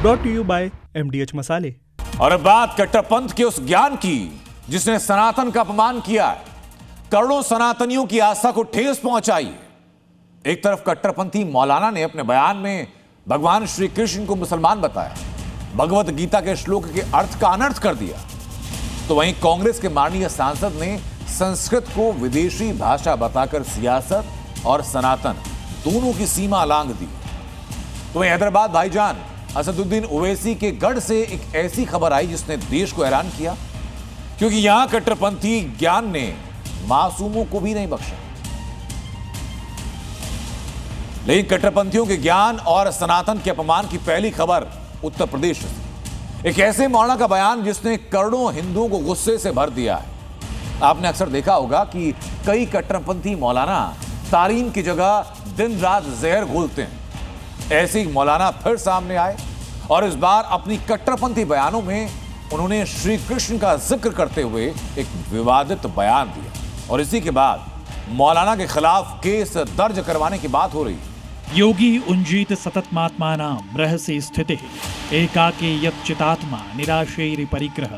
Brought to you by MDH मसाले। और अब बात कट्टरपंथ के उस ज्ञान की जिसने सनातन का अपमान किया है, करोड़ों सनातनियों की आस्था को ठेस पहुंचाई है। एक तरफ कट्टरपंथी मौलाना ने अपने बयान में भगवान श्री कृष्ण को मुसलमान बताया, भगवत गीता के श्लोक के अर्थ का अनर्थ कर दिया, तो वहीं कांग्रेस के माननीय सांसद ने संस्कृत को विदेशी भाषा बताकर सियासत और सनातन दोनों की सीमा लांघ दी। तो वहीं हैदराबाद भाईजान असदुद्दीन ओवैसी के गढ़ से एक ऐसी खबर आई जिसने देश को हैरान किया, क्योंकि यहां कट्टरपंथी ज्ञान ने मासूमों को भी नहीं बख्शा। लेकिन कट्टरपंथियों के ज्ञान और सनातन के अपमान की पहली खबर उत्तर प्रदेश से, एक ऐसे मौलाना का बयान जिसने करोड़ों हिंदुओं को गुस्से से भर दिया है। आपने अक्सर देखा होगा कि कई कट्टरपंथी मौलाना तालीम की जगह दिन रात जहर घोलते हैं। ऐसे ही मौलाना फिर सामने आए और इस बार अपनी कट्टरपंथी बयानों में उन्होंने श्री कृष्ण का जिक्र करते हुए एक विवादित बयान दिया और इसी के बाद मौलाना के खिलाफ केस दर्ज करवाने की बात हो रही है। योगी उंजीत सततमात्मानां रहस्य स्थितिः एकाकी यच्चितात्मा निराशैरि परिग्रह।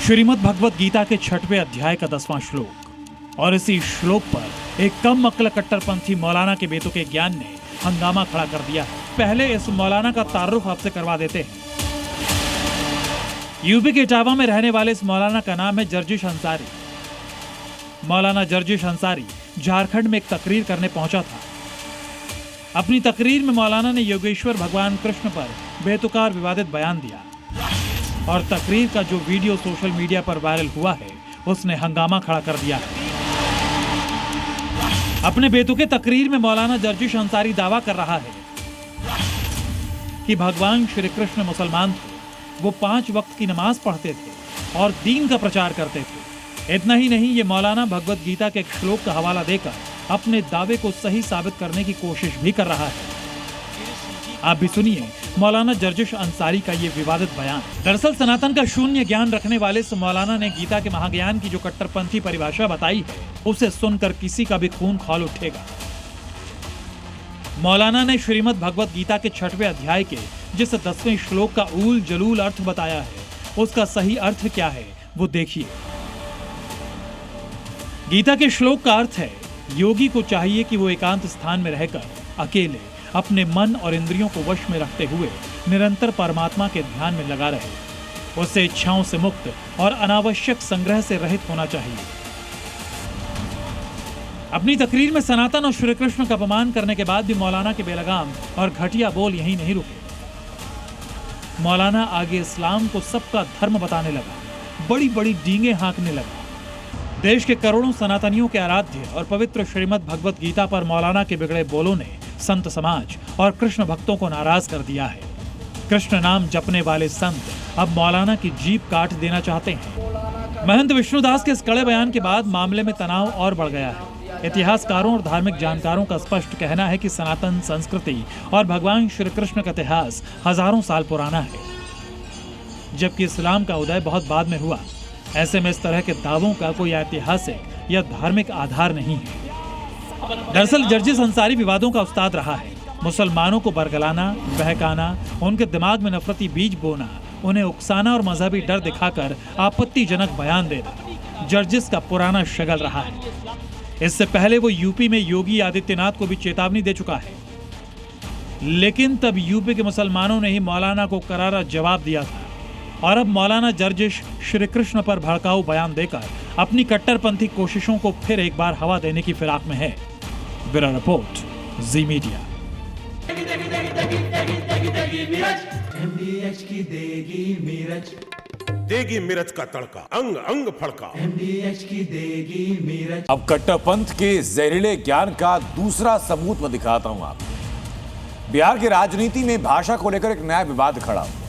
श्रीमद् भगवत गीता के 6वें अध्याय का 10वां श्लोक। और इसी श्लोक पर एक कम अक्ल कट्टरपंथी मौलाना के बेतुके ज्ञान ने हंगामा खड़ा कर दिया है। पहले इस मौलाना का तारुफ आपसे करवा देते हैं। यूपी के इटावा में रहने वाले इस मौलाना का नाम है जर्जिश अंसारी। मौलाना जर्जिश अंसारी झारखंड में एक तकरीर करने पहुंचा था। अपनी तकरीर में मौलाना ने योगेश्वर भगवान कृष्ण पर बेतुकार विवादित बयान दिया और तकरीर का जो वीडियो सोशल मीडिया पर वायरल हुआ है उसने हंगामा खड़ा कर दिया है। अपने बेतुके तकरीर में मौलाना जर्जिश अंसारी दावा कर रहा है कि भगवान श्री कृष्ण मुसलमान थे, वो 5 वक्त की नमाज पढ़ते थे और दीन का प्रचार करते थे। इतना ही नहीं, ये मौलाना भगवत गीता के एक श्लोक का हवाला देकर अपने दावे को सही साबित करने की कोशिश भी कर रहा है। आप भी सुनिए मौलाना जर्जिश अंसारी का ये विवादित बयान। दरअसल सनातन का शून्य ज्ञान रखने वाले इस मौलाना ने गीता के महाज्ञान की जो कट्टरपंथी परिभाषा बताई है उसे सुनकर किसी का भी खून खौल उठेगा। मौलाना ने श्रीमद् भगवत गीता के 6वें अध्याय के जिस 10वें श्लोक का ऊल जलूल अर्थ बताया है उसका सही अर्थ क्या है वो देखिए। गीता के श्लोक का अर्थ है, योगी को चाहिए कि वो एकांत स्थान में रहकर अकेले अपने मन और इंद्रियों को वश में रखते हुए निरंतर परमात्मा के ध्यान में लगा रहे। उससे इच्छाओं से मुक्त और अनावश्यक संग्रह से रहित होना चाहिए। अपनी तकरीर में सनातन और श्री कृष्ण का अपमान करने के बाद भी मौलाना के बेलगाम और घटिया बोल यहीं नहीं रुके। मौलाना आगे इस्लाम को सबका धर्म बताने लगा, बड़ी बड़ी डींगे हाँकने लगा। देश के करोड़ों सनातनियों के आराध्य और पवित्र श्रीमद् भगवत गीता पर मौलाना के बिगड़े बोलों ने संत समाज और कृष्ण भक्तों को नाराज कर दिया है। कृष्ण नाम जपने वाले संत अब मौलाना की जीभ काट देना चाहते हैं। महंत विष्णुदास के इस कड़े बयान के बाद मामले में तनाव और बढ़ गया है। इतिहासकारों और धार्मिक जानकारों का स्पष्ट कहना है कि सनातन संस्कृति और भगवान श्री कृष्ण का इतिहास हजारों साल पुराना है, जबकि इस्लाम का उदय बहुत बाद में हुआ। ऐसे में इस तरह के दावों का कोई ऐतिहासिक या धार्मिक आधार नहीं है। दरअसल जर्जिश अंसारी विवादों का उस्ताद रहा है। मुसलमानों को बरगलाना, बहकाना, उनके दिमाग में नफरती बीज बोना, उन्हें उकसाना और मजहबी डर दिखाकर आपत्तिजनक बयान देना जर्जिश का पुराना शगल रहा है। इससे पहले वो यूपी में योगी आदित्यनाथ को भी चेतावनी दे चुका है, लेकिन तब यूपी के मुसलमानों ने ही मौलाना को करारा जवाब दिया था। और अब मौलाना जर्जिश श्री कृष्ण पर भड़काऊ बयान देकर अपनी कट्टरपंथी कोशिशों को फिर एक बार हवा देने की फिराक में है। ब्यूरो रिपोर्ट, जी मीडिया। MDH की देगी मिर्च का तड़का, अंग अंग फड़का। MDH की देगी मिर्च। अब कट्टरपंथ के जहरीले ज्ञान का दूसरा सबूत मैं दिखाता हूं आपको। बिहार की राजनीति में भाषा को लेकर एक नया विवाद खड़ा हुआ।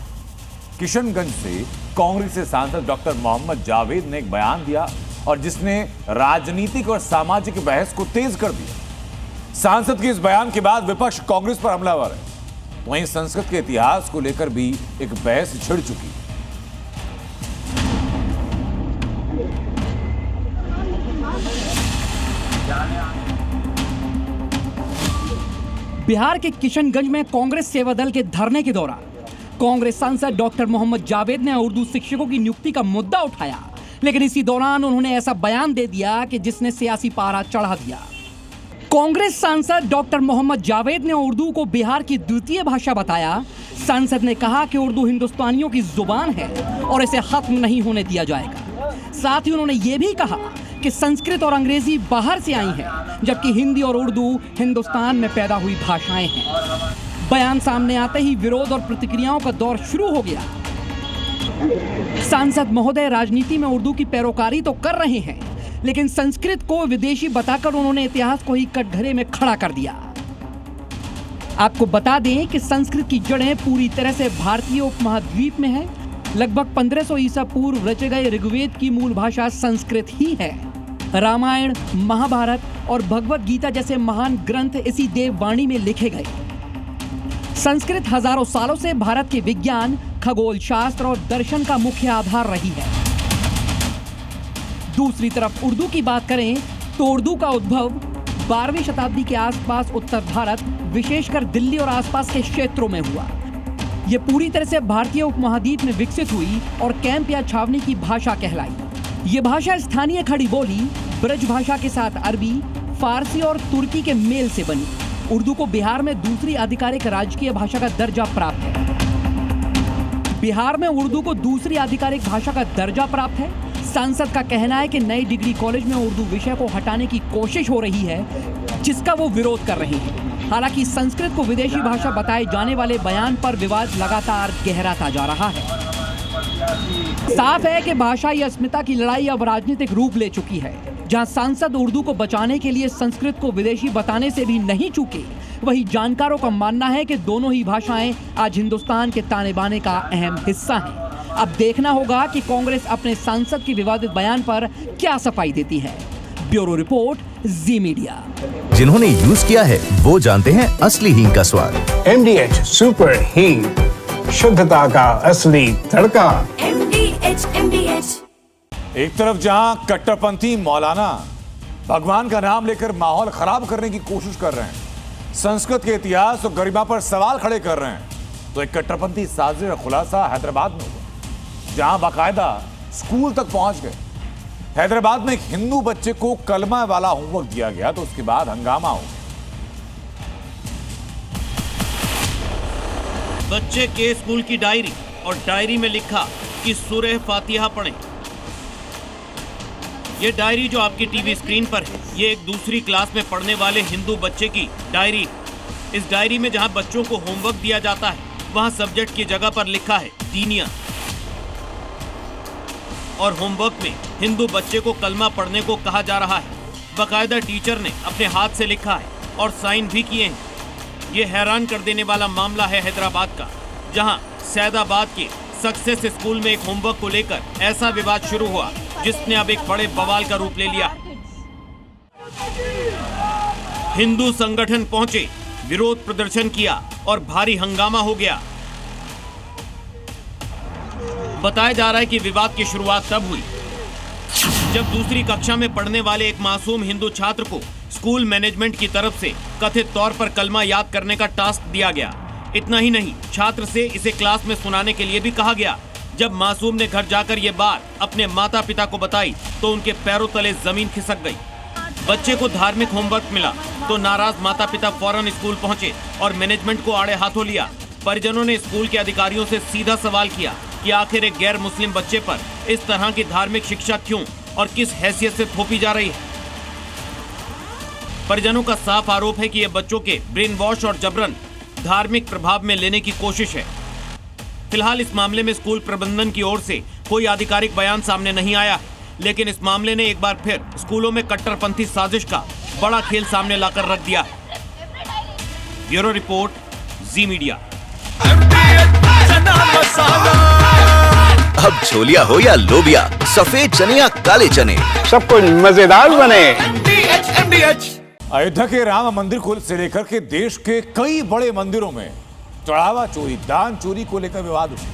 किशनगंज से कांग्रेस से सांसद डॉक्टर मोहम्मद जावेद ने एक बयान दिया और जिसने राजनीतिक और सामाजिक बहस को तेज कर दिया। सांसद के इस बयान के बाद विपक्ष कांग्रेस पर हमलावर है। वहीं संस्कृत के इतिहास को लेकर भी एक बहस छिड़ चुकी है। बिहार के किशनगंज में कांग्रेस सेवा दल के धरने के दौरान कांग्रेस सांसद डॉक्टर मोहम्मद जावेद ने उर्दू शिक्षकों की नियुक्ति का मुद्दा उठाया, लेकिन इसी दौरान उन्होंने ऐसा बयान दे दिया कि जिसने सियासी पारा चढ़ा दिया। कांग्रेस सांसद डॉक्टर मोहम्मद जावेद ने उर्दू को बिहार की द्वितीय भाषा बताया। सांसद ने कहा कि उर्दू हिंदुस्तानियों की जुबान है और इसे खत्म नहीं होने दिया जाएगा। साथ ही उन्होंने ये भी कहा कि संस्कृत और अंग्रेजी बाहर से आई हैं, जबकि हिंदी और उर्दू हिंदुस्तान में पैदा हुई भाषाएं हैं। बयान सामने आते ही विरोध और प्रतिक्रियाओं का दौर शुरू हो गया। सांसद महोदय राजनीति में उर्दू की पैरोकारी तो कर रहे हैं, लेकिन संस्कृत को विदेशी बताकर उन्होंने इतिहास को ही कटघरे में खड़ा कर दिया। आपको बता दें कि संस्कृत की जड़ें पूरी तरह से भारतीय उपमहाद्वीप में हैं। लगभग 1500 ईसा पूर्व रचे गए ऋग्वेद की मूल भाषा संस्कृत ही है। रामायण, महाभारत और भगवत गीता जैसे महान ग्रंथ इसी देववाणी में लिखे गए। संस्कृत हजारों सालों से भारत के विज्ञान, खगोल शास्त्र और दर्शन का मुख्य आधार रही है। दूसरी तरफ उर्दू की बात करें तो उर्दू का उद्भव 12वीं शताब्दी के आसपास उत्तर भारत, विशेषकर दिल्ली और आसपास के क्षेत्रों में हुआ। यह पूरी तरह से भारतीय उपमहाद्वीप में विकसित हुई और कैंप या छावनी की भाषा कहलाई। यह भाषा स्थानीय खड़ी बोली ब्रज भाषा के साथ अरबी, फारसी और तुर्की के मेल से बनी। उर्दू को बिहार में दूसरी आधिकारिक राजकीय भाषा का दर्जा प्राप्त है। बिहार में उर्दू को दूसरी आधिकारिक भाषा का दर्जा प्राप्त है। सांसद का कहना है कि नई डिग्री कॉलेज में उर्दू विषय को हटाने की कोशिश हो रही है, जिसका वो विरोध कर रहे हैं। हालांकि संस्कृत को विदेशी भाषा बताए जाने वाले बयान पर विवाद लगातार गहराता जा रहा है। साफ है कि भाषाई अस्मिता की लड़ाई अब राजनीतिक रूप ले चुकी है। जहां सांसद उर्दू को बचाने के लिए संस्कृत को विदेशी बताने से भी नहीं चूके, वहीं जानकारों का मानना है कि दोनों ही भाषाएं आज हिंदुस्तान के ताने बाने का अहम हिस्सा हैं। अब देखना होगा कि कांग्रेस अपने सांसद के विवादित बयान पर क्या सफाई देती है। ब्यूरो रिपोर्ट, जी मीडिया। जिन्होंने यूज किया है वो जानते हैं असली हींग का स्वाद। MDH सुपर हींग, शुद्धता का असली तड़का। MDH। एक तरफ जहां कट्टरपंथी मौलाना भगवान का नाम लेकर माहौल खराब करने की कोशिश कर रहे हैं, संस्कृत के इतिहास और गरिमा पर सवाल खड़े कर रहे हैं, तो एक कट्टरपंथी साजिश का खुलासा हैदराबाद में हुआ, जहां बाकायदा स्कूल तक पहुंच गए। हैदराबाद में एक हिंदू बच्चे को कलमा वाला होमवर्क दिया गया तो उसके बाद हंगामा हो गया। बच्चे के स्कूल की डायरी और डायरी में लिखा कि सूरह फातिहा पढ़ें। ये डायरी जो आपकी टीवी स्क्रीन पर है, ये एक दूसरी क्लास में पढ़ने वाले हिंदू बच्चे की डायरी। इस डायरी में जहां बच्चों को होमवर्क दिया जाता है, वहां सब्जेक्ट की जगह पर लिखा है दीनिया, और होमवर्क में हिंदू बच्चे को कलमा पढ़ने को कहा जा रहा है। बाकायदा टीचर ने अपने हाथ से लिखा है और साइन भी किए हैं। ये हैरान कर देने वाला मामला है हैदराबाद का, जहां सैदाबाद के सक्सेस स्कूल में एक होमवर्क को लेकर ऐसा विवाद शुरू हुआ जिसने अब एक बड़े बवाल का रूप ले लिया। हिंदू संगठन पहुंचे, विरोध प्रदर्शन किया और भारी हंगामा हो गया। बताया जा रहा है कि विवाद की शुरुआत तब हुई जब दूसरी कक्षा में पढ़ने वाले एक मासूम हिंदू छात्र को स्कूल मैनेजमेंट की तरफ से कथित तौर पर कलमा याद करने का टास्क दिया गया। इतना ही नहीं, छात्र से इसे क्लास में सुनाने के लिए भी कहा गया। जब मासूम ने घर जाकर ये बात अपने माता पिता को बताई तो उनके पैरों तले जमीन खिसक गई। बच्चे को धार्मिक होमवर्क मिला तो नाराज माता पिता फौरन स्कूल पहुंचे और मैनेजमेंट को आड़े हाथों लिया। परिजनों ने स्कूल के अधिकारियों से सीधा सवाल किया कि आखिर एक गैर मुस्लिम बच्चे पर इस तरह की धार्मिक शिक्षा क्यों और किस हैसियत से थोपी जा रही है। परिजनों का साफ आरोप है कि यह बच्चों के ब्रेन वॉश और जबरन धार्मिक प्रभाव में लेने की कोशिश है। फिलहाल इस मामले में स्कूल प्रबंधन की ओर से कोई आधिकारिक बयान सामने नहीं आया है, लेकिन इस मामले ने एक बार फिर स्कूलों में कट्टरपंथी साजिश का बड़ा खेल सामने लाकर रख दिया है। ब्यूरो रिपोर्ट, जी मीडिया। अब छोलिया हो या लोबिया, सफेद चने या काले चने, सब कुछ मजेदार बने। अयोध्या के राम मंदिर को से लेकर के देश के कई बड़े मंदिरों में चढ़ावा चोरी, दान चोरी को लेकर विवाद हुआ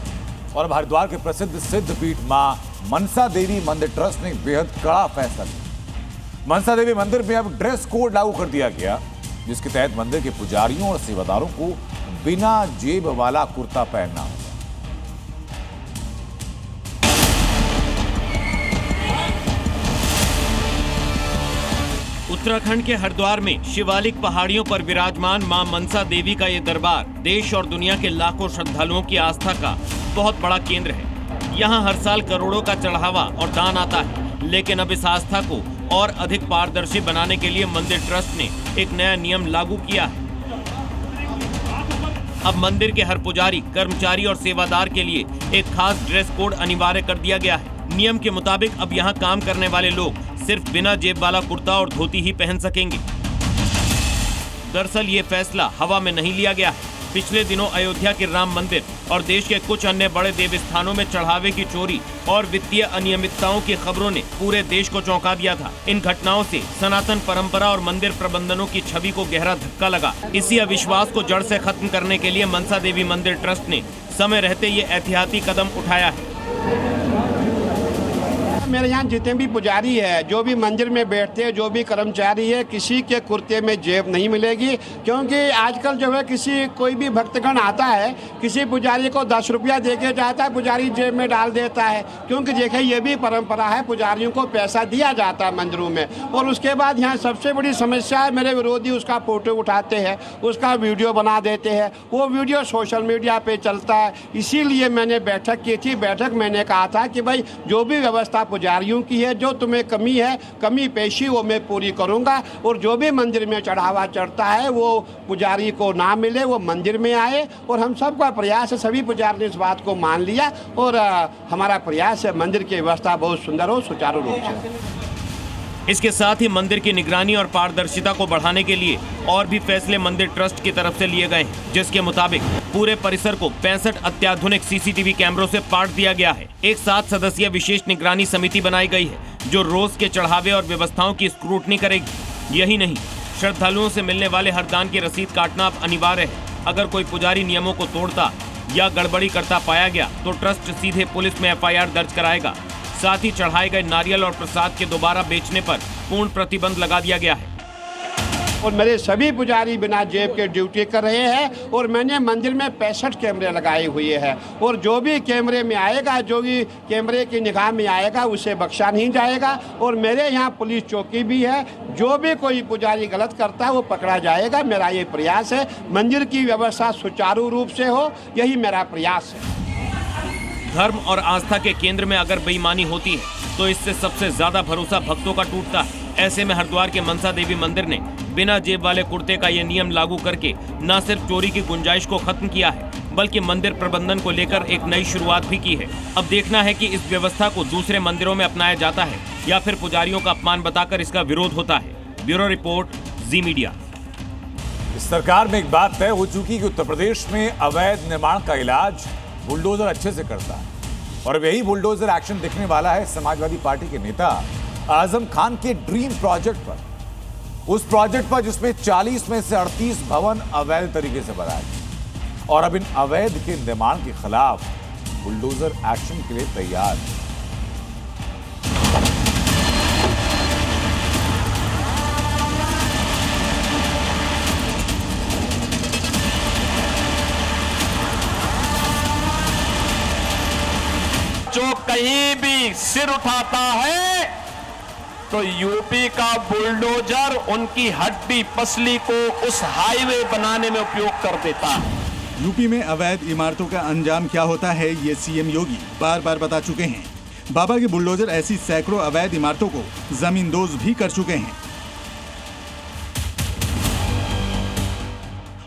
और हरिद्वार के प्रसिद्ध सिद्धपीठ मां मनसा देवी मंदिर ट्रस्ट ने बेहद कड़ा फैसला लिया। मनसा देवी मंदिर में अब ड्रेस कोड लागू कर दिया गया, जिसके तहत मंदिर के पुजारियों और सेवादारों को बिना जेब वाला कुर्ता पहनना होगा। उत्तराखंड के हरिद्वार में शिवालिक पहाड़ियों पर विराजमान मां मनसा देवी का ये दरबार देश और दुनिया के लाखों श्रद्धालुओं की आस्था का बहुत बड़ा केंद्र है। यहाँ हर साल करोड़ों का चढ़ावा और दान आता है, लेकिन अब इस आस्था को और अधिक पारदर्शी बनाने के लिए मंदिर ट्रस्ट ने एक नया नियम लागू किया है। अब मंदिर के हर पुजारी, कर्मचारी और सेवादार के लिए एक खास ड्रेस कोड अनिवार्य कर दिया गया है। नियम के मुताबिक अब यहाँ काम करने वाले लोग सिर्फ बिना जेब वाला कुर्ता और धोती ही पहन सकेंगे। दरअसल ये फैसला हवा में नहीं लिया गया है। पिछले दिनों अयोध्या के राम मंदिर और देश के कुछ अन्य बड़े देव स्थानों में चढ़ावे की चोरी और वित्तीय अनियमितताओं की खबरों ने पूरे देश को चौंका दिया था। इन घटनाओं से सनातन परंपरा और मंदिर प्रबंधनों की छवि को गहरा धक्का लगा। इसी अविश्वास को जड़ से खत्म करने के लिए मनसा देवी मंदिर ट्रस्ट ने समय रहते ये एहतियाती कदम उठाया है। मेरे यहाँ जितने भी पुजारी है, जो भी मंदिर में बैठते हैं, जो भी कर्मचारी है, किसी के कुर्ते में जेब नहीं मिलेगी। क्योंकि आजकल जो है कोई भी भक्तगण आता है, किसी पुजारी को 10 रुपया दे के जाता है, पुजारी जेब में डाल देता है। क्योंकि देखिए ये भी परंपरा है, पुजारियों को पैसा दिया जाता है मंदिरों में। और उसके बाद यहाँ सबसे बड़ी समस्या है, मेरे विरोधी उसका फोटो उठाते हैं, उसका वीडियो बना देते हैं, वो वीडियो सोशल मीडिया पे चलता है। इसीलिए मैंने बैठक की थी। बैठक मैंने कहा था कि भाई जो भी व्यवस्था पुजारियों की है, जो तुम्हें कमी है, कमी पेशी वो मैं पूरी करूंगा। और जो भी मंदिर में चढ़ावा चढ़ता है वो पुजारी को ना मिले, वो मंदिर में आए। और हम सबका प्रयास है, सभी पुजारी ने इस बात को मान लिया और हमारा प्रयास है मंदिर की व्यवस्था बहुत सुंदर हो, सुचारू रूप से। इसके साथ ही मंदिर की निगरानी और पारदर्शिता को बढ़ाने के लिए और भी फैसले मंदिर ट्रस्ट की तरफ से लिए गए हैं, जिसके मुताबिक पूरे परिसर को 65 अत्याधुनिक सीसीटीवी कैमरों से पाट दिया गया है। एक 7 सदस्यीय विशेष निगरानी समिति बनाई गई है, जो रोज के चढ़ावे और व्यवस्थाओं की स्क्रूटनी करेगी। यही नहीं, श्रद्धालुओं से मिलने वाले हर दान की रसीद काटना अब अनिवार्य है। अगर कोई पुजारी नियमों को तोड़ता या गड़बड़ी करता पाया गया तो ट्रस्ट सीधे पुलिस में FIR दर्ज कराएगा। साथ ही चढ़ाए गए नारियल और प्रसाद के दोबारा बेचने पर पूर्ण प्रतिबंध लगा दिया गया है। और मेरे सभी पुजारी बिना जेब के ड्यूटी कर रहे हैं। और मैंने मंदिर में 65 कैमरे लगाए हुए हैं। और जो भी कैमरे में आएगा, जो भी कैमरे की निगाह में आएगा, उसे बख्शा नहीं जाएगा। और मेरे यहाँ पुलिस चौकी भी है, जो भी कोई पुजारी गलत करता है वो पकड़ा जाएगा। मेरा ये प्रयास है, मंदिर की व्यवस्था सुचारू रूप से हो, यही मेरा प्रयास है। धर्म और आस्था के केंद्र में अगर बेईमानी होती है तो इससे सबसे ज्यादा भरोसा भक्तों का टूटता है। ऐसे में हरिद्वार के मनसा देवी मंदिर ने बिना जेब वाले कुर्ते का ये नियम लागू करके न सिर्फ चोरी की गुंजाइश को खत्म किया है, बल्कि मंदिर प्रबंधन को लेकर एक नई शुरुआत भी की है। अब देखना है कि इस व्यवस्था को दूसरे मंदिरों में अपनाया जाता है या फिर पुजारियों का अपमान बताकर इसका विरोध होता है। ब्यूरो रिपोर्ट, जी मीडिया। इस सरकार में एक बात तय हो चुकी कि उत्तर प्रदेश में अवैध निर्माण का इलाज बुलडोजर अच्छे से करता है। और अब यही बुलडोजर एक्शन दिखने वाला है समाजवादी पार्टी के नेता आजम खान के ड्रीम प्रोजेक्ट पर। उस प्रोजेक्ट पर जिसमें 40 में से 38 भवन अवैध तरीके से बनाए गए। और अब इन अवैध के निर्माण के खिलाफ बुलडोजर एक्शन के लिए तैयार है। जो कहीं भी सिर उठाता है तो यूपी का बुलडोजर उनकी हड्डी पसली को उस हाईवे बनाने में उपयोग कर देता है। यूपी में अवैध इमारतों का अंजाम क्या होता है ये सीएम योगी बार बार बता चुके हैं। बाबा के बुलडोजर ऐसी सैकड़ों अवैध इमारतों को जमींदोज भी कर चुके हैं।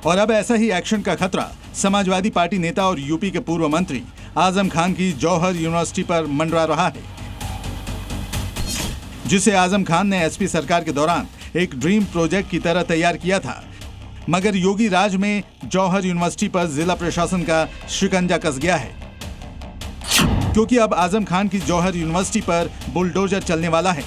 और अब ऐसा ही एक्शन का खतरा समाजवादी पार्टी नेता और यूपी के पूर्व मंत्री आजम खान की जौहर यूनिवर्सिटी पर मंडरा रहा है, जिसे आजम खान ने एसपी सरकार के दौरान एक ड्रीम प्रोजेक्ट की तरह तैयार किया था। मगर योगी राज में जौहर यूनिवर्सिटी पर जिला प्रशासन का शिकंजा कस गया है, क्योंकि अब आजम खान की जौहर यूनिवर्सिटी पर बुलडोजर चलने वाला है।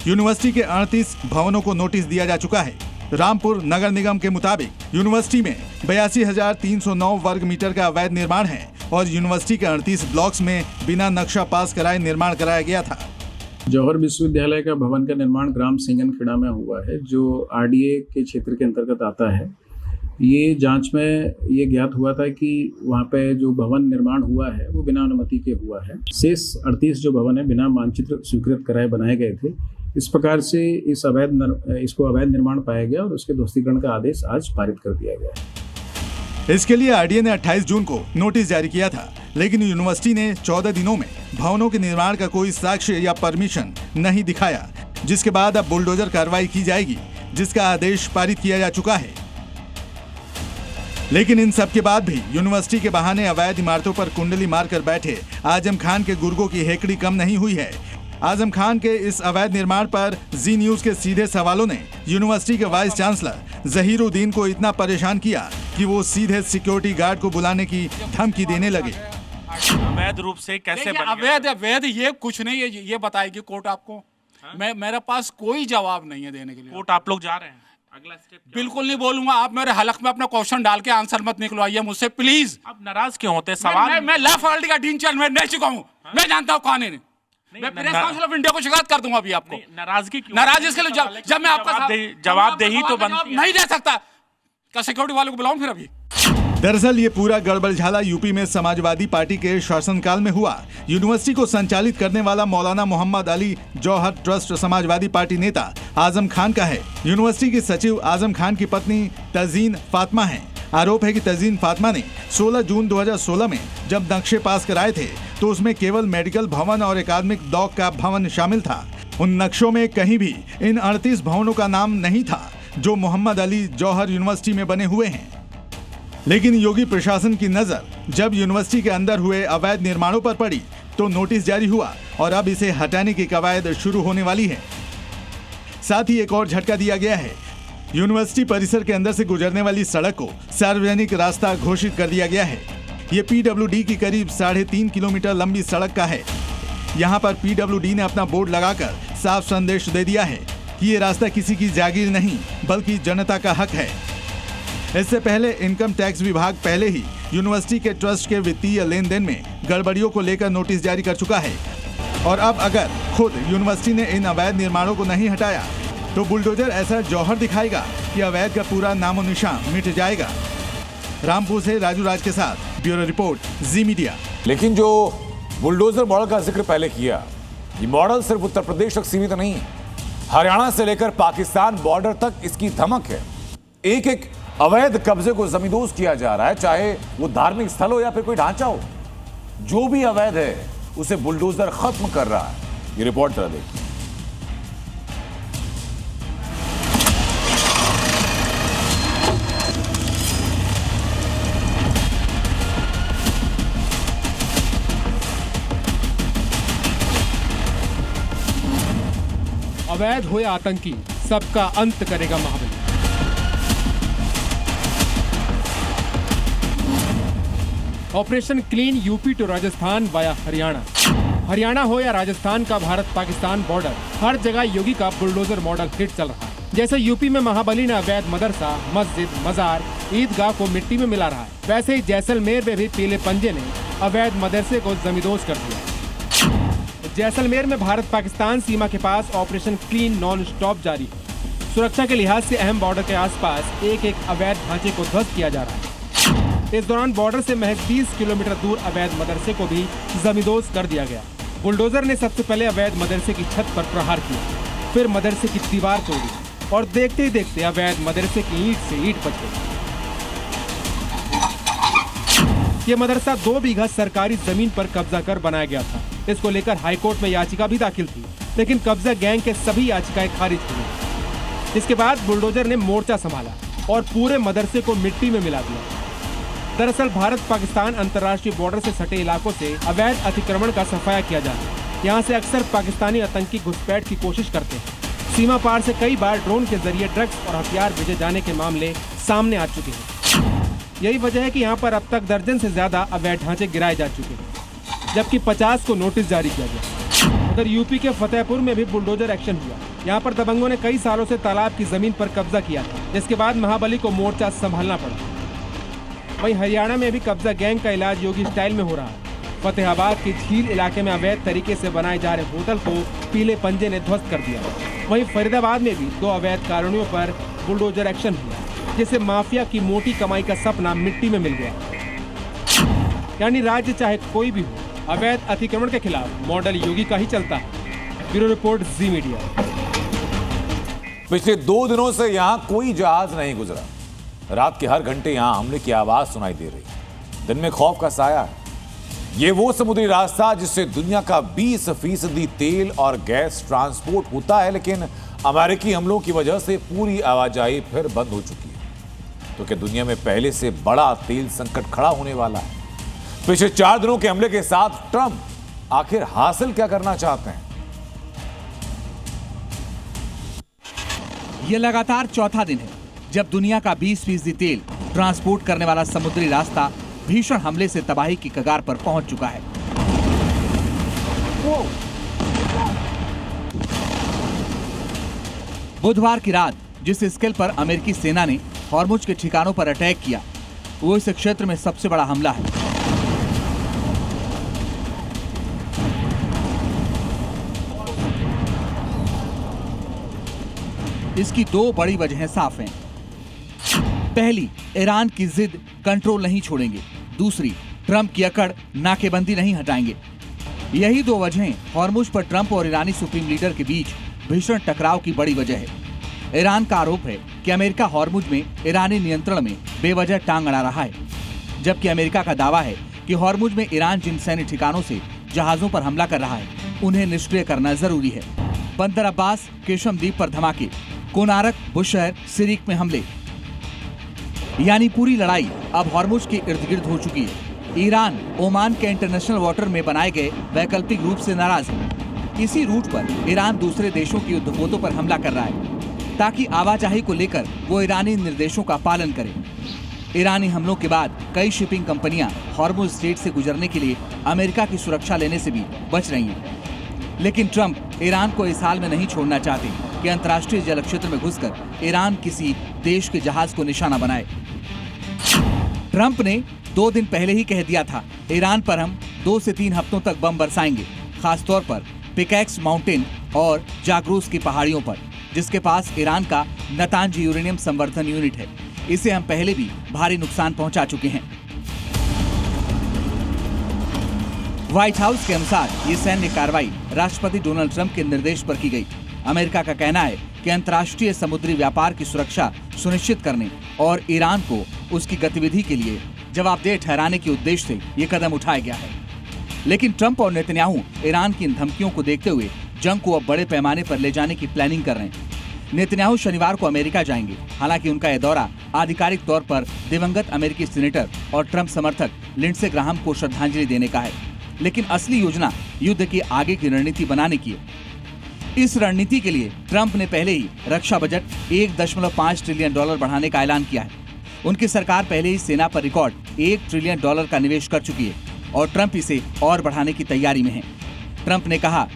यूनिवर्सिटी के 38 भवनों को नोटिस दिया जा चुका है। रामपुर नगर निगम के मुताबिक यूनिवर्सिटी में 82,309 वर्ग मीटर का अवैध निर्माण है और यूनिवर्सिटी के 38 ब्लॉक्स में बिना नक्शा पास कराए निर्माण कराया गया था। जौहर विश्वविद्यालय का भवन का निर्माण ग्राम सिंगनखेड़ा में हुआ है, जो आरडीए के क्षेत्र के अंतर्गत आता है। ये जांच में ये ज्ञात हुआ था कि वहाँ पे जो भवन निर्माण हुआ है वो बिना अनुमति के हुआ है। शेष 38 जो भवन है बिना मानचित्र स्वीकृत कराए बनाए गए थे। इस प्रकार से इसको अवैध निर्माण पाया गया और उसके ध्वस्तीकरण का आदेश आज पारित कर दिया गया है। इसके लिए आरडीए ने 28 जून को नोटिस जारी किया था, लेकिन यूनिवर्सिटी ने 14 दिनों में भवनों के निर्माण का कोई साक्ष्य या परमिशन नहीं दिखाया, जिसके बाद अब बुलडोजर कार्रवाई की जाएगी, जिसका आदेश पारित किया जा चुका है। लेकिन इन सब के बाद भी यूनिवर्सिटी के बहाने अवैध इमारतों पर कुंडली मारकर बैठे आजम खान के गुर्गों की हेकड़ी कम नहीं हुई है। आजम खान के इस अवैध निर्माण पर जी न्यूज के सीधे सवालों ने यूनिवर्सिटी के वाइस चांसलर जहीरुद्दीन को इतना परेशान किया कि वो सीधे सिक्योरिटी गार्ड को बुलाने की धमकी देने लगे। अवैध रूप से कैसे बन गया? अवैध ये कुछ नहीं, ये बताएगी कोर्ट आपको। मेरे पास कोई जवाब नहीं है देने के लिए। कोर्ट आप लोग जा रहे हैं, अगला स्टेप बिल्कुल नहीं बोलूंगा। आप मेरे हलक में अपना क्वेश्चन डाल के आंसर मत निकलवाइए मुझसे प्लीज। अब नाराज क्यों होते? सवाल मैं लॉ फैकल्टी का डीन चेयरमैन मैं रह चुका हूँ, मैं जानता हूँ कौन है। मैं प्रेस काउंसिल ऑफ इंडिया को शिकायत कर दूंगा अभी आपको। नाराजगी क्यों? नाराज इसके लिए जब मैं आपका जवाबदेही तो बनती नहीं दे सकता। क्या सिक्योरिटी वालों को बुलाऊं फिर अभी? दरअसल ये पूरा गड़बड़झाला यूपी में समाजवादी पार्टी के शासनकाल में हुआ। यूनिवर्सिटी को संचालित करने वाला मौलाना मोहम्मद अली जौहर ट्रस्ट समाजवादी पार्टी नेता आजम खान का है। यूनिवर्सिटी की सचिव आजम खान की पत्नी तजीन फातिमा है। आरोप है कि तजीन फातिमा ने 16 जून 2016 में जब नक्शे पास कराए थे तो उसमें केवल मेडिकल भवन और एकेडमिक डॉग का भवन शामिल था। उन नक्शों में कहीं भी इन 38 भवनों का नाम नहीं था जो मोहम्मद अली जौहर यूनिवर्सिटी में बने हुए हैं। लेकिन योगी प्रशासन की नजर जब यूनिवर्सिटी के अंदर हुए अवैध निर्माणों पर पड़ी तो नोटिस जारी हुआ और अब इसे हटाने की कवायद शुरू होने वाली है। साथ ही एक और झटका दिया गया है। यूनिवर्सिटी परिसर के अंदर से गुजरने वाली सड़क को सार्वजनिक रास्ता घोषित कर दिया गया है। ये पीडब्ल्यूडी की करीब 3.5 किलोमीटर लंबी सड़क का है। यहाँ पर पीडब्ल्यूडी ने अपना बोर्ड लगाकर साफ संदेश दे दिया है कि ये रास्ता किसी की जागीर नहीं बल्कि जनता का हक है। इससे पहले इनकम टैक्स विभाग पहले ही यूनिवर्सिटी के ट्रस्ट के वित्तीय लेन देन में गड़बड़ियों को लेकर नोटिस जारी कर चुका है और अब अगर खुद यूनिवर्सिटी ने इन अवैध निर्माणों को नहीं हटाया तो बुलडोजर ऐसा जौहर दिखाएगा कि अवैध का पूरा नामो निशान मिट जाएगा। रामपुर से राजू राज के साथ ब्यूरो रिपोर्ट, जी मीडिया। लेकिन जो बुलडोजर मॉडल का जिक्र पहले किया, ये मॉडल सिर्फ उत्तर प्रदेश तक सीमित नहीं है। हरियाणा से लेकर पाकिस्तान बॉर्डर तक इसकी धमक है। एक एक अवैध कब्जे को जमींदोज किया जा रहा है, चाहे वो धार्मिक स्थल हो या फिर कोई ढांचा हो। जो भी अवैध है उसे बुलडोजर खत्म कर रहा है। ये रिपोर्ट जरा देखिए। अवैध हो या आतंकी, सबका अंत करेगा महाबली। Operation clean UP to Rajasthan via Haryana. Haryana हो या राजस्थान का भारत पाकिस्तान बॉर्डर, हर जगह योगी का बुलडोजर मॉडल हिट चल रहा है। जैसे यूपी में महाबली ने अवैध मदरसा, मस्जिद, मजार, ईदगाह को मिट्टी में मिला रहा है, वैसे ही जैसलमेर में भी पीले पंजे ने अवैध मदरसे को जमींदोज कर दिया। जैसलमेर में भारत पाकिस्तान सीमा के पास ऑपरेशन क्लीन नॉन स्टॉप जारी है। सुरक्षा के लिहाज से अहम बॉर्डर के आसपास एक एक अवैध ढांचे को ध्वस्त किया जा रहा है। इस दौरान बॉर्डर से महज 20 किलोमीटर दूर अवैध मदरसे को भी जमींदोज कर दिया गया। बुलडोजर ने सबसे पहले अवैध मदरसे की छत पर प्रहार किया, फिर मदरसे की दीवार तोड़ी और देखते ही देखते अवैध मदरसे की ईंट से ईंट बच गई। ये मदरसा 2 बीघा सरकारी जमीन पर कब्जा कर बनाया गया था। इसको लेकर हाईकोर्ट में याचिका भी दाखिल थी, लेकिन कब्जा गैंग के सभी याचिकाएं खारिज हुई। इसके बाद बुलडोजर ने मोर्चा संभाला और पूरे मदरसे को मिट्टी में मिला दिया। दरअसल भारत पाकिस्तान अंतर्राष्ट्रीय बॉर्डर से सटे इलाकों से अवैध अतिक्रमण का सफाया किया जाता है। यहाँ से अक्सर पाकिस्तानी आतंकी घुसपैठ की कोशिश करते हैं। सीमा पार से कई बार ड्रोन के जरिए ड्रग्स और हथियार भेजे जाने के मामले सामने आ चुके हैं। यही वजह है कि यहाँ पर अब तक दर्जन से ज्यादा अवैध ढांचे गिराए जा चुके हैं, जबकि 50 को नोटिस जारी किया गया। उधर यूपी के फतेहपुर में भी बुलडोजर एक्शन हुआ। यहाँ पर दबंगों ने कई सालों से तालाब की जमीन पर कब्जा किया था, जिसके बाद महाबली को मोर्चा संभालना पड़ा। वहीं हरियाणा में भी कब्जा गैंग का इलाज योगी स्टाइल में हो रहा है। फतेहाबाद के झील इलाके में अवैध तरीके से बनाए जा रहे होटल को पीले पंजे ने ध्वस्त कर दिया। वहीं फरीदाबाद में भी 2 अवैध कॉलोनियों पर बुलडोजर एक्शन हुआ, जिससे माफिया की मोटी कमाई का सपना मिट्टी में मिल गया। यानी राज्य चाहे कोई भी हो, अवैध अतिक्रमण के खिलाफ मॉडल योगी का ही चलता है। ब्यूरो रिपोर्ट, जी मीडिया। पिछले 2 दिनों से यहां कोई जहाज नहीं गुजरा। रात के हर घंटे यहां हमले की आवाज सुनाई दे रही। दिन में खौफ का साया है। ये वो समुद्री रास्ता जिससे दुनिया का 20% तेल और गैस ट्रांसपोर्ट होता है, लेकिन अमेरिकी हमलों की वजह से पूरी आवाजाही फिर बंद हो चुकी है। तो क्या दुनिया में पहले से बड़ा तेल संकट खड़ा होने वाला है? पिछले 4 दिनों के हमले के साथ ट्रंप आखिर हासिल क्या करना चाहते हैं? यह लगातार चौथा दिन है जब दुनिया का 20% तेल ट्रांसपोर्ट करने वाला समुद्री रास्ता भीषण हमले से तबाही की कगार पर पहुंच चुका है। बुधवार की रात जिस स्केल पर अमेरिकी सेना ने हॉर्मुज के ठिकानों पर अटैक किया, वो इस क्षेत्र में सबसे बड़ा हमला है। इसकी 2 बड़ी वजहें साफ हैं। पहली, ईरान की जिद कंट्रोल नहीं छोड़ेंगे। दूसरी, ट्रंप की अकड़ नाकेबंदी नहीं हटाएंगे। यही 2 वजहें हॉर्मुज पर ट्रंप और ईरानी सुप्रीम लीडर के बीच भीषण टकराव की बड़ी वजह है। ईरान का आरोप है कि अमेरिका हॉर्मुज में ईरानी नियंत्रण में बेवजह टांग अड़ा रहा है, जबकि अमेरिका का दावा है कि हॉर्मुज में ईरान जिन सैन्य ठिकानों से जहाजों पर हमला कर रहा है, उन्हें निष्क्रिय करना जरूरी है। बंदर अब्बास, केशम द्वीप पर धमाके, कोनारक, बुशहर, सिरिक में हमले, यानी पूरी लड़ाई अब हॉर्मुज के इर्द गिर्द हो चुकी है। ईरान ओमान के इंटरनेशनल वाटर में बनाए गए वैकल्पिक रूट से नाराज है। इसी रूट पर ईरान दूसरे देशों के युद्धपोतों पर हमला कर रहा है ताकि आवाजाही को लेकर वो ईरानी निर्देशों का पालन करे। ईरानी हमलों के बाद कई शिपिंग कंपनियां हॉर्मुज स्ट्रेट से गुजरने के लिए अमेरिका की सुरक्षा लेने से भी बच रही हैं। लेकिन ट्रंप ईरान को इस हाल में नहीं छोड़ना चाहते कि अंतर्राष्ट्रीय जल क्षेत्र में घुसकर ईरान किसी देश के जहाज को निशाना बनाए। ट्रंप ने 2 दिन पहले ही कह दिया था, ईरान पर हम 2 से 3 हफ्तों तक बम बरसाएंगे, खासतौर पर पिकैक्स माउंटेन और जागरूस की पहाड़ियों पर, जिसके पास ईरान का नतांज यूरेनियम संवर्धन यूनिट है। इसे हम पहले भी भारी नुकसान पहुंचा चुके हैं। व्हाइट हाउस के अनुसार ये सैन्य कार्रवाई राष्ट्रपति डोनाल्ड ट्रंप के निर्देश पर की गई। अमेरिका का कहना है कि अंतर्राष्ट्रीय समुद्री व्यापार की सुरक्षा सुनिश्चित करने और ईरान को उसकी गतिविधि के लिए जवाबदेह ठहराने के उद्देश्य से ये कदम उठाया गया है। लेकिन ट्रंप और नेतन्याहू ईरान की इन धमकियों को देखते हुए जंग को अब बड़े पैमाने पर ले जाने की प्लानिंग कर रहे हैं। नेतन्याहू शनिवार को अमेरिका जाएंगे। हालांकि उनका यह दौरा आधिकारिक तौर पर दिवंगत अमेरिकी सीनेटर और ट्रंप समर्थक लिंडसे ग्राहम को श्रद्धांजलि देने का है, लेकिन असली योजना युद्ध की आगे की रणनीति बनाने की है। इस रणनीति के लिए ट्रंप ने पहले ही रक्षा बजट $1.5 ट्रिलियन बढ़ाने का ऐलान किया है। उनकी सरकार पहले ही सेना पर रिकॉर्ड $1 ट्रिलियन का निवेश कर चुकी है और ट्रंप इसे और बढ़ाने की तैयारी में है। ट्रंप ने कहा,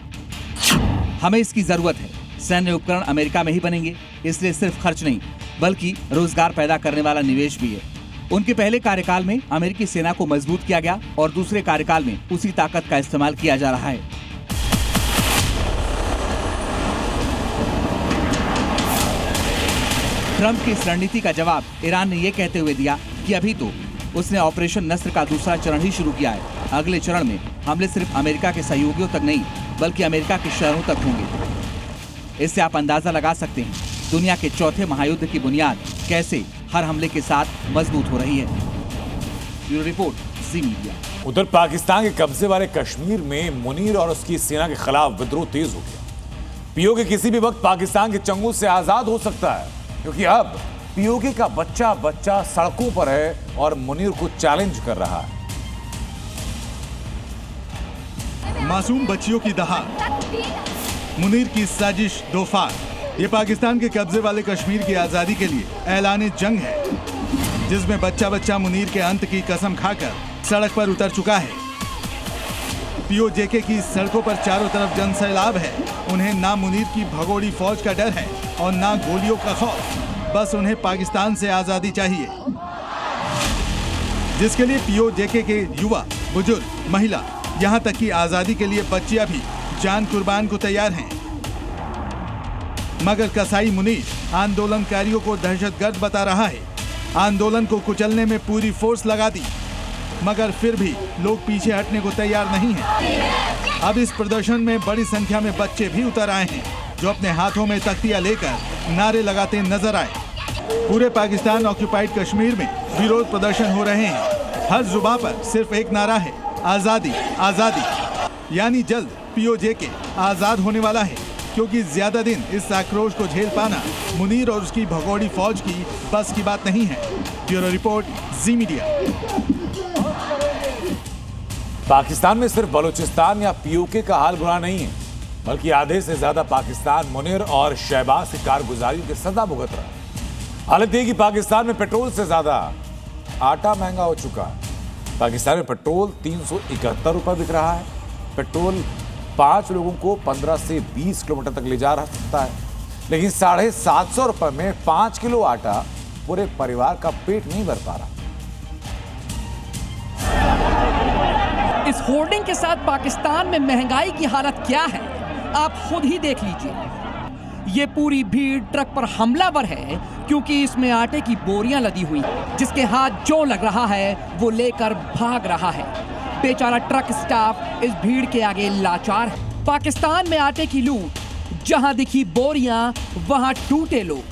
हमें इसकी जरूरत है। सैन्य उपकरण अमेरिका में ही बनेंगे, इसलिए सिर्फ खर्च नहीं बल्कि रोजगार पैदा करने वाला निवेश भी है। उनके पहले कार्यकाल में अमेरिकी सेना को मजबूत किया गया और दूसरे कार्यकाल में उसी ताकत का इस्तेमाल किया जा रहा है। ट्रंप की इस रणनीति का जवाब ईरान ने यह कहते हुए दिया कि अभी तो उसने ऑपरेशन नस्र का दूसरा चरण ही शुरू किया है। अगले चरण में हमले सिर्फ अमेरिका के सहयोगियों तक नहीं बल्कि अमेरिका के शहरों तक होंगे। इससे आप अंदाजा लगा सकते हैं दुनिया के चौथे महायुद्ध की बुनियाद कैसे हर हमले के साथ मजबूत हो रही है। ब्यूरो रिपोर्ट, जी मीडिया। उधर पाकिस्तान के कब्जे वाले कश्मीर में मुनीर और उसकी सेना के खिलाफ विद्रोह तेज हो गया। पीओके किसी भी वक्त पाकिस्तान के चंगुल से आजाद हो सकता है, क्योंकि अब पीओके का बच्चा बच्चा सड़कों पर है और मुनीर को चैलेंज कर रहा है। मासूम बच्चियों की दहाड़, मुनीर की साजिश दोफार। ये पाकिस्तान के कब्जे वाले कश्मीर की आजादी के लिए ऐलान जंग है, जिसमें बच्चा बच्चा मुनीर के अंत की कसम खाकर सड़क पर उतर चुका है। पीओजेके की सड़कों पर चारों तरफ जनसैलाब है। उन्हें ना मुनीर की भगोड़ी फौज का डर है और ना गोलियों का खौफ, बस उन्हें पाकिस्तान से आजादी चाहिए, जिसके लिए पीओजेके के युवा, बुजुर्ग, महिला, यहाँ तक कि आजादी के लिए बच्चियां भी जान कुर्बान को तैयार हैं। मगर कसाई मुनीर आंदोलनकारियों को दहशतगर्द बता रहा है। आंदोलन को कुचलने में पूरी फोर्स लगा दी, मगर फिर भी लोग पीछे हटने को तैयार नहीं हैं। अब इस प्रदर्शन में बड़ी संख्या में बच्चे भी उतर आए हैं। जो अपने हाथों में तख्तियां लेकर नारे लगाते नजर आए। पूरे पाकिस्तान ऑक्यूपाइड कश्मीर में विरोध प्रदर्शन हो रहे हैं। हर जुबान पर सिर्फ एक नारा है, आजादी आजादी। यानी जल्द POJ आजाद होने वाला है, क्योंकि ज्यादा दिन इस आक्रोश को झेल पाना मुनीर और उसकी भगोड़ी फौज की बस की बात नहीं है। ब्यूरो रिपोर्ट, जी मीडिया। पाकिस्तान में सिर्फ बलूचिस्तान या POK का हाल बुरा नहीं है, बल्कि आधे से ज्यादा पाकिस्तान मुनीर और शहबाज की कारगुजारियों की सजा भुगत रहा है। हालत यह कि पाकिस्तान में पेट्रोल से ज्यादा आटा महंगा हो चुका है। पाकिस्तान में पेट्रोल 371 रुपए बिक रहा है। पेट्रोल 5 लोगों को 15 से 20 किलोमीटर तक ले जा सकता है, लेकिन 750 रुपए में 5 किलो आटा पूरे परिवार का पेट नहीं भर पा रहा। इस होर्डिंग के साथ पाकिस्तान में महंगाई की हालत क्या है, आप खुद ही देख लीजिए। ये पूरी भीड़ ट्रक पर हमलावर है, क्योंकि इसमें आटे की बोरियां लदी हुई, जिसके हाथ जो लग रहा है वो लेकर भाग रहा है। बेचारा ट्रक स्टाफ इस भीड़ के आगे लाचार है। पाकिस्तान में आटे की लूट, जहां दिखी बोरियां वहां टूटे लोग।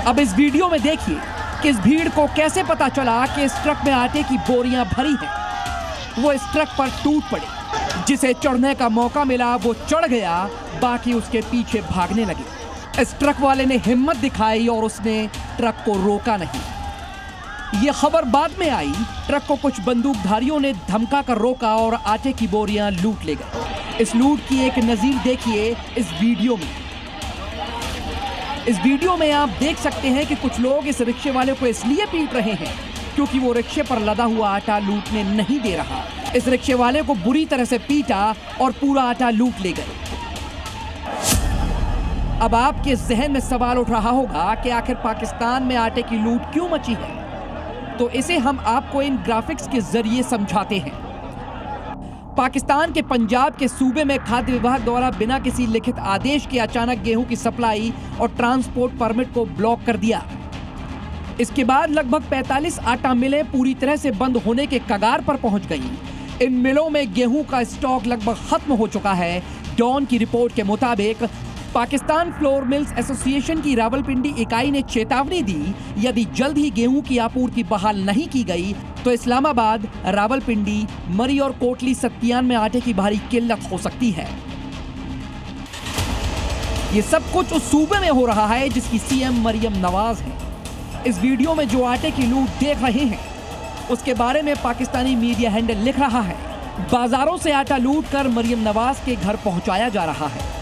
अब इस वीडियो में देखिए कि इस भीड़ को कैसे पता चला कि इस ट्रक में आटे की बोरियां भरी हैं। वो इस ट्रक पर टूट पड़े। जिसे चढ़ने का मौका मिला वो चढ़ गया, बाकी उसके पीछे भागने लगे। इस ट्रक वाले ने हिम्मत दिखाई और उसने ट्रक को रोका नहीं। ये खबर बाद में आई। ट्रक को कुछ बंदूकधारियों ने धमका कर रोका और आटे की बोरियां लूट ले गए। इस लूट की एक नजीर देखिए इस वीडियो में। इस वीडियो में आप देख सकते हैं कि कुछ लोग इस रिक्शे वाले को इसलिए पीट रहे हैं क्योंकि वो रिक्शे पर लदा हुआ आटा लूटने नहीं दे रहा। इस रिक्शे वाले को बुरी तरह से पीटा और पूरा आटा लूट ले गए। अब आपके जहन में सवाल उठ रहा होगा कि आखिर पाकिस्तान में आटे की लूट क्यों मची है, तो इसे हम आपको इन ग्राफिक्स के जरिए समझाते हैं। पाकिस्तान के पंजाब के सूबे में खाद्य विभाग द्वारा बिना किसी लिखित आदेश के अचानक गेहूं की सप्लाई और ट्रांसपोर्ट परमिट को ब्लॉक कर दिया। इसके बाद लगभग 45 आटा मिलें पूरी तरह से बंद होने के कगार पर पहुंच गई। इन मिलों में गेहूं का स्टॉक लगभग खत्म हो चुका है। डॉन की रिपोर्ट के मुताबिक पाकिस्तान फ्लोर मिल्स एसोसिएशन की रावलपिंडी इकाई ने चेतावनी दी, यदि जल्द ही गेहूं की आपूर्ति बहाल नहीं की गई तो इस्लामाबाद, रावलपिंडी, मरी और कोटली सत्तियान में आटे की भारी किल्लत हो सकती है। ये सब कुछ उस सूबे में हो रहा है जिसकी CM मरियम नवाज है। इस वीडियो में जो आटे की लूट देख रहे हैं उसके बारे में पाकिस्तानी मीडिया हैंडल लिख रहा है, बाजारों से आटा लूट कर मरियम नवाज के घर पहुंचाया जा रहा है।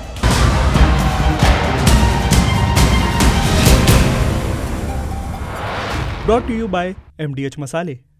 Brought to you by MDH मसाले।